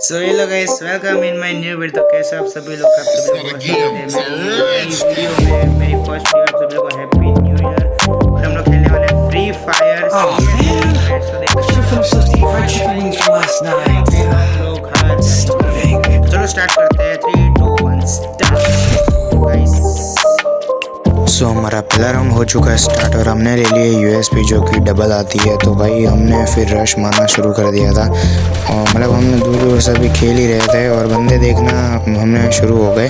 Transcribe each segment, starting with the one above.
So hello guys, welcome in my new video. तो कैसे आप सभी लोग बहुत वीडियो में मेरी फर्स्ट वीडियो। आप सभी लोग को हैप्पी न्यू ईयर। और हम लोग खेलने वाले हैं फ्री फायर। चलो स्टार्ट करते हैं। 3 2 1 स्टार्ट गाइस। सो हमारा पहला राउंड हो चुका है स्टार्ट और हमने ले लिए यूएसपी जो कि डबल आती है। तो भाई हमने फिर रश मारना शुरू कर दिया था और मतलब हम दूर दूर से भी खेल ही रहे थे और बंदे देखना हमने शुरू हो गए।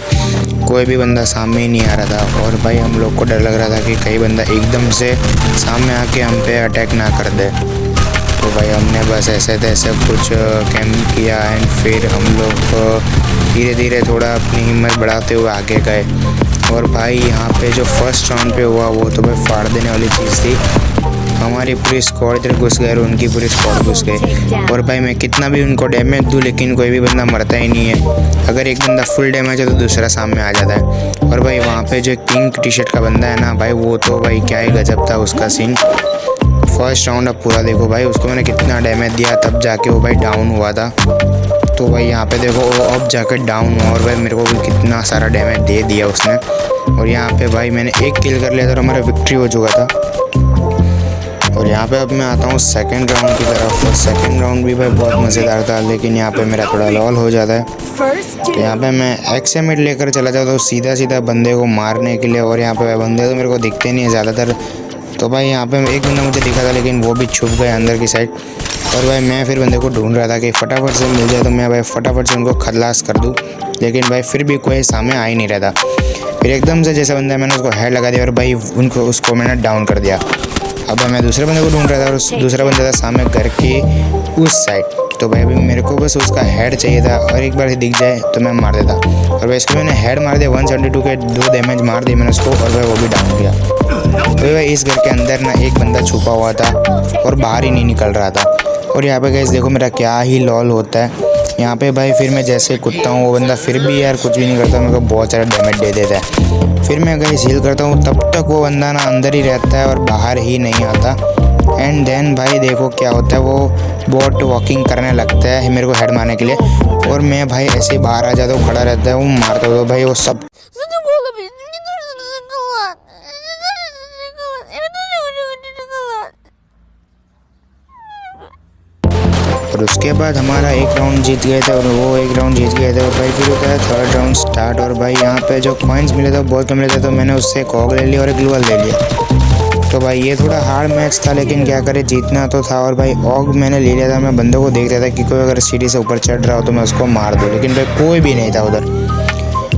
कोई भी बंदा सामने ही नहीं आ रहा था और भाई हम लोग को डर लग रहा था कि कई बंदा एकदम से सामने आके हम पे अटैक ना कर दे। तो भाई हमने बस ऐसे तैसे कुछ कैंप किया एंड फिर हम लोग धीरे धीरे थोड़ा अपनी हिम्मत बढ़ाते हुए आगे गए। और भाई यहाँ पे जो फर्स्ट राउंड पे हुआ वो तो भाई फाड़ देने वाली चीज़ थी। हमारी पूरी स्क्वाड इधर घुस गई और उनकी पूरी स्क्वाड घुस गई। और भाई मैं कितना भी उनको डैमेज दूँ लेकिन कोई भी बंदा मरता ही नहीं है। अगर एक बंदा फुल डैमेज है तो दूसरा सामने आ जाता है। और भाई वहाँ पे जो पिंक टी शर्ट का बंदा है ना भाई, वो तो भाई क्या ही गजब था उसका सीन। फर्स्ट राउंड अब पूरा देखो भाई, उसको मैंने कितना डैमेज दिया तब जाके वो भाई डाउन हुआ था। तो भाई यहाँ पे देखो वो अब जाकर डाउन हुआ और भाई मेरे को भी कितना सारा डैमेज दे दिया उसने। और यहाँ पे भाई मैंने एक किल कर लिया था और हमारा विक्ट्री हो चुका था। और यहाँ पे अब मैं आता हूँ सेकंड राउंड की तरफ। और सेकंड राउंड भी भाई बहुत मज़ेदार था लेकिन यहाँ पे मेरा थोड़ा लॉल हो जाता है। तो यहाँ पे मैं एक्सएमिट लेकर चला जाता हूँ सीधा सीधा बंदे को मारने के लिए। और यहाँ पे बंदे तो मेरे को दिखते नहीं है ज़्यादातर। तो भाई यहाँ पे एक बंदा मुझे दिखा था लेकिन वो भी छुप गया अंदर की साइड। और भाई मैं फिर बंदे को ढूंढ रहा था कि फटाफट से मिल जाए तो मैं भाई फटाफट से उनको खलास कर दूँ, लेकिन भाई फिर भी कोई सामने आ ही नहीं रहा था। फिर एकदम से जैसा बंदा मैंने उसको हेड लगा दिया और भाई उसको मैंने डाउन कर दिया। अब मैं दूसरे बंदे को ढूंढ रहा था और दूसरा बंदा था सामने घर के उस साइड। तो भाई अभी मेरे को बस उसका हेड चाहिए था और एक बार ही दिख जाए तो मैं मार देता। और भाई इसको मैंने हेड मार दिया 172 के 2 डैमेज मार दिए मैंने उसको और भाई वो भी डाउन किया। तो भाई इस घर के अंदर ना एक बंदा छुपा हुआ था और बाहर ही नहीं निकल रहा था। और यहाँ पे गाइस देखो मेरा क्या ही लॉल होता है यहाँ पे भाई। फिर मैं जैसे कूदता हूँ वो बंदा फिर भी यार कुछ भी नहीं करता, मेरे को बहुत सारा डैमेज दे देता है। फिर मैं अगर हील करता हूँ तब तक वो बंदा ना अंदर ही रहता है और बाहर ही नहीं आता। एंड देन भाई देखो क्या होता है, वो बॉट वॉकिंग करने लगता है मेरे को हेड मारने के लिए। और मैं भाई ऐसे बाहर आ जाता हूँ, खड़ा रहता है, वो मारता हूँ। तो भाई वो सब और उसके बाद हमारा एक राउंड जीत गए थे और वो एक राउंड जीत गए थे। और भाई फिर होता है थर्ड राउंड स्टार्ट। और भाई यहाँ पे जो कॉइन्स मिले थे बहुत कम मिले थे तो मैंने उससे एक ऑग ले लिया और एक ग्लूअल ले लिया। तो भाई ये थोड़ा हार्ड मैच था लेकिन क्या करे, जीतना तो था। और भाई ऑग मैंने ले लिया था। मैं बंदों को देख रहा था कि कोई अगर सीढ़ी से ऊपर चढ़ रहा हो तो मैं उसको मार दूँ, लेकिन भाई कोई भी नहीं था उधर।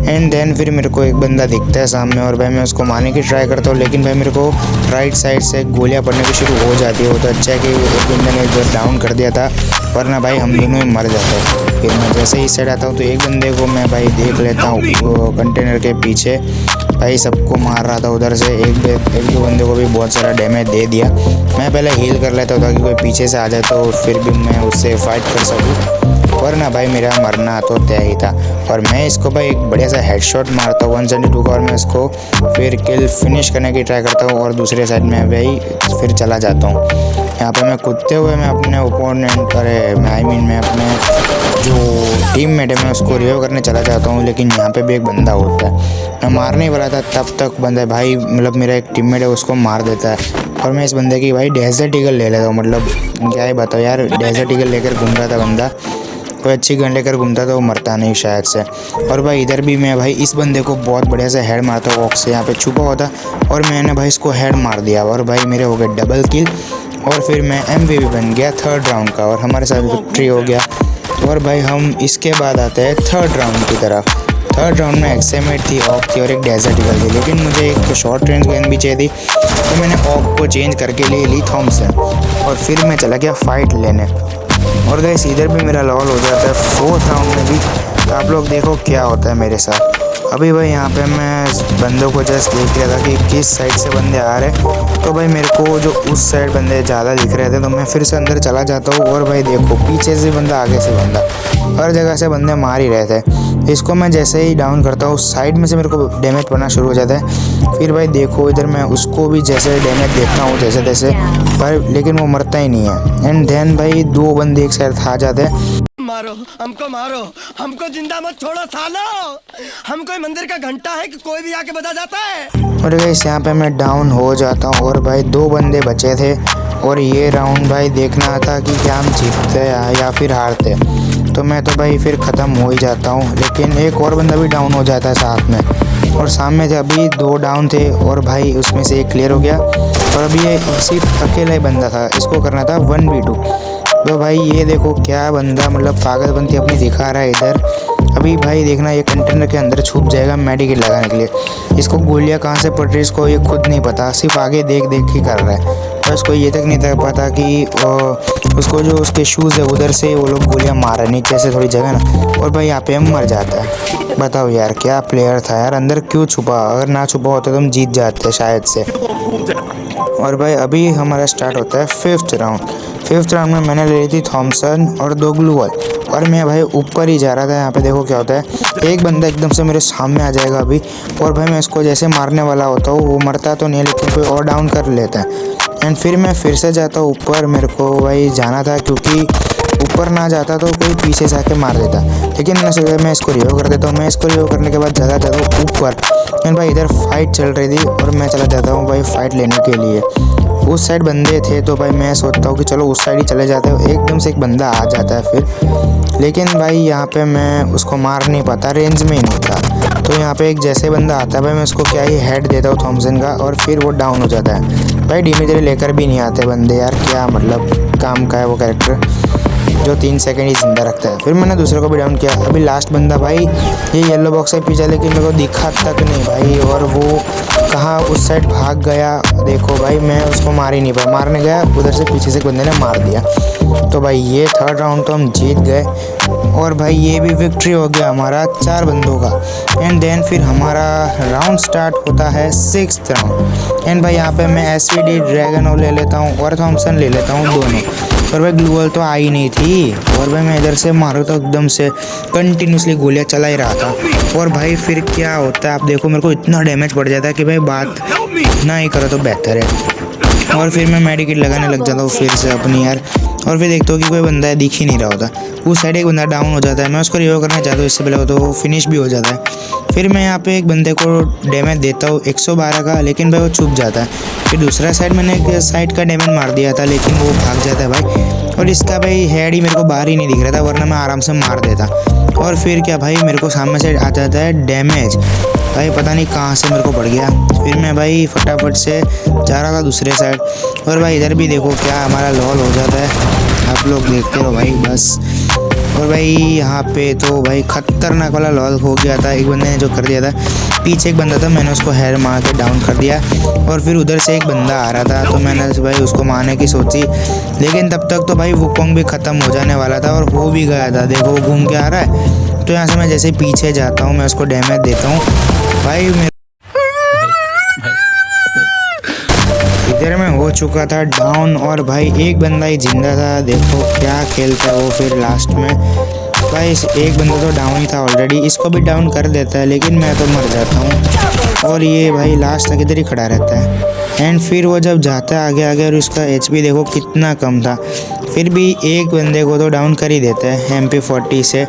एंड देन फिर मेरे को एक बंदा दिखता है सामने और भाई मैं उसको मारने की ट्राई करता हूँ, लेकिन भाई मेरे को राइट साइड से गोलियाँ पड़ने की शुरू हो जाती है। वो तो अच्छा है कि एक बंदे ने जो डाउन कर दिया था, वरना भाई हम दोनों ही मर जाते। फिर मैं जैसे ही साइड आता हूँ तो एक बंदे को मैं भाई देख लेता हूँ कंटेनर के पीछे। भाई सबको मार रहा था उधर से, एक दो बंदे को भी बहुत सारा डैमेज दे दिया। मैं पहले हील कर लेता था कि कोई पीछे से आ जाए तो फिर भी मैं उससे फाइट कर सकूँ, वरना भाई मेरा मरना तो तय ही था। और मैं इसको भाई एक बढ़िया सा हेडशॉट मारता हूँ 172 का और मैं इसको फिर किल फिनिश करने की ट्राई करता हूँ और दूसरे साइड में भाई फिर चला जाता हूँ। यहाँ पे मैं कूदते हुए मैं अपने ओपोनेंट मैं अपने जो टीममेट है मैं उसको रिवाइव करने चला जाता हूँ, लेकिन यहाँ पे भी एक बंदा होता है। मैं मारने ही वाला था तब तक बंदा भाई मतलब मेरा एक टीममेट है उसको मार देता है। और मैं इस बंदे की भाई डेजर्ट ईगल ले लेता हूँ। मतलब क्या ही बताओ यार, डेजर्ट ईगल लेकर घूम रहा था बंदा, कोई अच्छी गन लेकर घूमता तो वो मरता नहीं शायद से। और भाई इधर भी मैं भाई इस बंदे को बहुत बढ़िया से हेड मारता हूँ, ऑक से यहाँ पे छुपा हुआ था और मैंने भाई इसको हेड मार दिया और भाई मेरे हो गए डबल किल। और फिर मैं MVP बन गया थर्ड राउंड का और हमारे साथ विक्ट्री हो गया। और भाई हम इसके बाद आते हैं थर्ड राउंड की तरफ। थर्ड राउंड में एक्सएमिट थी, ऑक थी और एक डेजर्ट ईगल थी, लेकिन मुझे एक शॉर्ट रेंज गन भी चाहिए थी तो मैंने ऑक को चेंज करके ले ली थॉमसन। और फिर मैं चला गया फाइट लेने। और गाइस इधर भी मेरा लॉल हो जाता है फोर्थ राउंड में भी। तो आप लोग देखो क्या होता है मेरे साथ। अभी भाई यहाँ पे मैं बंदों को जस्ट देख रहा था कि किस साइड से बंदे आ रहे। तो भाई मेरे को जो उस साइड बंदे ज़्यादा दिख रहे थे तो मैं फिर से अंदर चला जाता हूँ। और भाई देखो पीछे से बंदा आगे से बंदा, हर जगह से बंदे मार ही रहे थे। इसको मैं जैसे ही डाउन करता हूँ साइड में से मेरे को डैमेज पड़ना शुरू हो जाता है। फिर भाई देखो इधर मैं उसको भी जैसे डैमेज देता हूँ जैसे तैसे, पर लेकिन वो मरता ही नहीं है। एंड देन भाई 2 बंदे एक साइड आ जाते हैं मारो, हमको जिंदा मत छोड़ो सालो। हम कोई मंदिर का घंटा है कि कोई भी आके बजा जाता है। और गाइस यहाँ पे मैं डाउन हो जाता हूँ और भाई 2 बंदे बचे थे और ये राउंड भाई देखना था कि क्या हम जीतते या फिर हारते। तो मैं तो भाई फिर ख़त्म हो ही जाता हूँ, लेकिन एक और बंदा भी डाउन हो जाता है साथ में। और सामने थे अभी 2 डाउन थे और भाई उसमें से एक क्लियर हो गया और अभी ये सिर्फ अकेला ही बंदा था, इसको करना था 1v2। तो भाई ये देखो क्या बंदा मतलब पागलपंती अपनी दिखा रहा है इधर। अभी भाई देखना ये कंटेनर के अंदर छुप जाएगा मेडिकेट लगाने के लिए। इसको गोलियां कहाँ से पड़ रही है इसको ये खुद नहीं पता, सिर्फ आगे देख देख ही कर रहा है। और इसको ये तक नहीं था पता कि उसको जो उसके शूज़ है उधर से वो लोग गोलियां मार रहे नीचे से थोड़ी जगह ना। और भाई यहाँ पे हम मर जाता है। बताओ यार क्या प्लेयर था यार, अंदर क्यों छुपा, अगर ना छुपा होता तो हम जीत जाते शायद से। और भाई अभी हमारा स्टार्ट होता है 5th राउंड। 5th राउंड में मैंने ले ली थी थॉमसन और 2 ग्लू वॉल और मैं भाई ऊपर ही जा रहा था। यहाँ पे देखो क्या होता है, एक बंदा एकदम से मेरे सामने आ जाएगा अभी और भाई मैं इसको जैसे मारने वाला होता हूँ, वो मरता तो नहीं है लेकिन कोई और डाउन कर लेता है। एंड फिर मैं फिर से जाता हूँ ऊपर, मेरे को भाई जाना था क्योंकि ऊपर ना जाता तो कोई पीछे से आके मार देता, लेकिन मैंने सोचा मैं इसको रिव्यू कर देता हूँ। मैं इसको रिव्यू करने के बाद जाता हूँ ऊपर। एंड भाई इधर फाइट चल रही थी और मैं चला जाता हूँ भाई फाइट लेने के लिए। उस साइड बंदे थे तो भाई मैं सोचता हूँ कि चलो उस साइड ही चले जाते हैं। एकदम से एक बंदा आ जाता है फिर, लेकिन भाई यहाँ पे मैं उसको मार नहीं पाता, रेंज में ही नहीं था। तो यहाँ पे एक जैसे बंदा आता है भाई मैं उसको क्या ही हेड देता हूँ थॉमसन का और फिर वो डाउन हो जाता है। भाई डैमेज लेकर भी नहीं आते बंदे यार, क्या मतलब काम का है वो कैरेक्टर जो 3 सेकंड ही जिंदा रखता है। फिर मैंने दूसरे को भी डाउन किया। अभी लास्ट बंदा भाई ये येलो बॉक्स से पीछे, लेकिन मेरे को दिखा तक नहीं भाई, और वो कहाँ उस साइड भाग गया। देखो भाई मैं उसको मार ही नहीं पाया, मारने गया उधर से पीछे से बंदे ने मार दिया। तो भाई ये 3rd राउंड तो हम जीत गए और भाई ये भी विक्ट्री हो गया हमारा 4 बंदों का। एंड देन फिर हमारा राउंड स्टार्ट होता है 6th राउंड। एंड भाई यहाँ पे मैं एसवीडी ड्रैगन ले लेता हूँ और थॉमसन ले लेता हूँ दोनों। और भाई ग्लू वॉल तो आई नहीं थी और भाई मैं इधर से मारो तो एकदम से कंटिन्यूसली गोलियां चला ही रहा था। और भाई फिर क्या होता है आप देखो, मेरे को इतना डैमेज पड़ जाता है कि भाई बात ना ही करो तो बेहतर है। और फिर मैं मेडिकेट लगाने लग जाता हूँ फिर से अपनी यार। और फिर देखता हूँ कि कोई बंदा दिख ही नहीं रहा होता। उस साइड एक बंदा डाउन हो जाता है, मैं उसको रिवाइव करना चाहता हूँ इससे पहले तो वो फिनिश भी हो जाता है। फिर मैं यहाँ पे एक बंदे को डैमेज देता हूँ 112 का, लेकिन भाई वो छुप जाता है। फिर दूसरा साइड मैंने एक साइड का डैमेज मार दिया था लेकिन वो भाग जाता है भाई, और इसका भाई हेड ही मेरे को बाहर ही नहीं दिख रहा था, वरना मैं आराम से मार देता। और फिर क्या भाई मेरे को सामने से आ जाता है डैमेज, भाई पता नहीं कहाँ से मेरे को पड़ गया। फिर मैं भाई फटाफट से जा रहा था दूसरे साइड और भाई इधर भी देखो क्या हमारा लॉल हो जाता है, आप लोग देखते हो भाई बस। और भाई यहाँ पे तो भाई खतरनाक वाला लॉल हो गया था, एक बंदे ने जो कर दिया था। पीछे एक बंदा था, मैंने उसको हेड मार के डाउन कर दिया और फिर उधर से एक बंदा आ रहा था तो मैंने भाई उसको मारने की सोची, लेकिन तब तक तो भाई वुकोंग भी ख़त्म हो जाने वाला था और हो भी गया था। देखो वो घूम के आ रहा है, तो यहाँ से मैं जैसे पीछे जाता हूँ मैं उसको डैमेज देता हूँ भाई। इधर मैं हो चुका था डाउन और भाई एक बंदा ही जिंदा था। देखो क्या खेलता है वो फिर लास्ट में भाई, एक बंदा तो डाउन ही था ऑलरेडी, इसको भी डाउन कर देता है लेकिन मैं तो मर जाता हूँ। और ये भाई लास्ट तक इधर ही खड़ा रहता है। एंड फिर वो जब जाता है आगे आगे और उसका HP देखो कितना कम था, फिर भी एक बंदे को तो डाउन कर ही देता है MP40 से।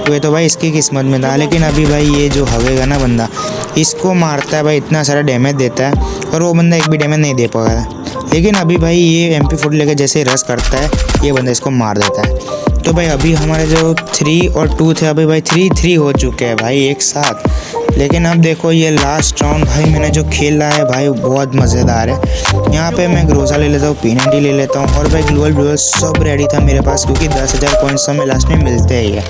वो तो भाई इसकी किस्मत में था, लेकिन अभी भाई ये जो हवेगा ना बंदा इसको मारता है भाई, इतना सारा डैमेज देता है और वो बंदा एक भी डैमेज नहीं दे पाया। लेकिन अभी भाई ये MP40 लेकर जैसे रश करता है ये बंदा इसको मार देता है। तो भाई अभी हमारे जो 3 और 2 थे अभी भाई 3-3 हो चुके हैं भाई एक साथ। लेकिन अब देखो ये लास्ट राउंड भाई मैंने जो खेला है भाई बहुत मज़ेदार है। यहाँ पे मैं ग्रोजा ले लेता हूँ, P90 ले लेता हूँ और भाई ग्लोअल सब रेडी था मेरे पास क्योंकि 10,000 पॉइंट्स हमें लास्ट में मिलते ही है।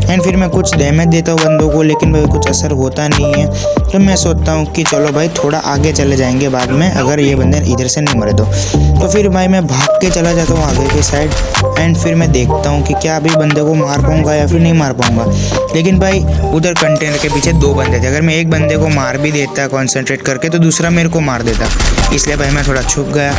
एंड फिर मैं कुछ डैमेज देता हूँ बंदों को, लेकिन भाई कुछ असर होता नहीं है। तो मैं सोचता हूँ कि चलो भाई थोड़ा आगे चले जाएंगे बाद में, अगर ये बंदे इधर से नहीं मरे तो फिर भाई मैं भाग के चला जाता हूँ आगे के साइड। एंड फिर मैं देखता हूँ कि क्या अभी बंदे को मार पाऊँगा या फिर नहीं मार पाऊँगा। लेकिन भाई उधर कंटेनर के पीछे 2 बंदे थे, अगर मैं एक बंदे को मार भी देता कॉन्सेंट्रेट करके तो दूसरा मेरे को मार देता, इसलिए भाई मैं थोड़ा छुप गया।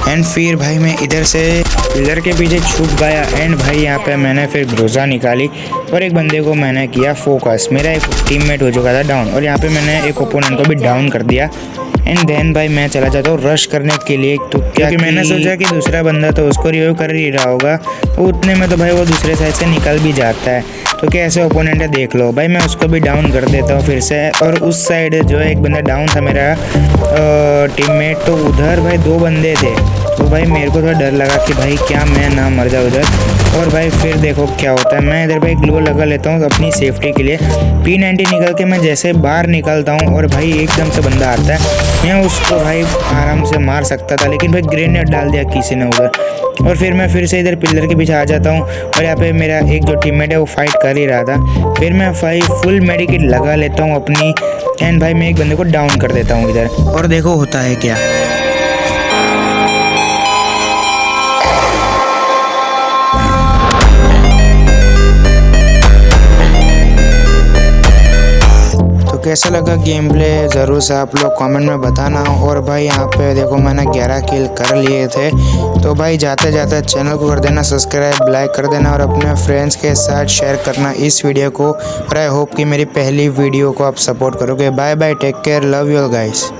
एंड फिर भाई मैं इधर से पिलर के पीछे छुप गया। एंड भाई यहाँ पे मैंने फिर ग्रोजा निकाली और एक बंदे को मैंने किया फोकस। मेरा एक टीममेट हो चुका था डाउन और यहाँ पे मैंने एक ओपोनेंट को भी डाउन कर दिया। एंड देन भाई मैं चला जाता हूँ रश करने के लिए। तो क्योंकि मैंने सोचा कि दूसरा बंदा तो उसको रिवाइव कर ही रहा होगा, तो उतने में तो भाई वो दूसरे साइड से निकल भी जाता है। तो कैसे ओपोनेंट है देख लो भाई, मैं उसको भी डाउन कर देता हूँ फिर से। और उस साइड जो है एक बंदा डाउन था मेरा टीममेट, तो उधर भाई 2 बंदे थे। तो भाई मेरे को थोड़ा डर लगा कि भाई क्या मैं ना मर जाऊँ उधर। और भाई फिर देखो क्या होता है, मैं इधर भाई ग्लो लगा लेता हूँ अपनी सेफ्टी के लिए। P90 निकल के मैं जैसे बाहर निकलता हूँ और भाई एकदम से बंदा आता है, मैं उसको भाई आराम से मार सकता था, लेकिन भाई ग्रेनेड डाल दिया किसी ने उधर। और फिर मैं फिर से इधर पिलर के पीछे आ जाता हूँ और यहाँ पे मेरा एक जो टीममेट है वो फाइट कर ही रहा था। फिर मैं भाई फुल मेडिकेट लगा लेता हूँ अपनी, एंड भाई मैं एक बंदे को डाउन कर देता हूँ इधर। और देखो होता है क्या, कैसा लगा गेम प्ले ज़रूर से आप लोग कमेंट में बताना। और भाई यहाँ पे देखो मैंने 11 किल कर लिए थे। तो भाई जाते जाते चैनल को कर देना सब्सक्राइब, लाइक कर देना और अपने फ्रेंड्स के साथ शेयर करना इस वीडियो को। और आई होप कि मेरी पहली वीडियो को आप सपोर्ट करोगे। Bye bye, take care, love you all guys.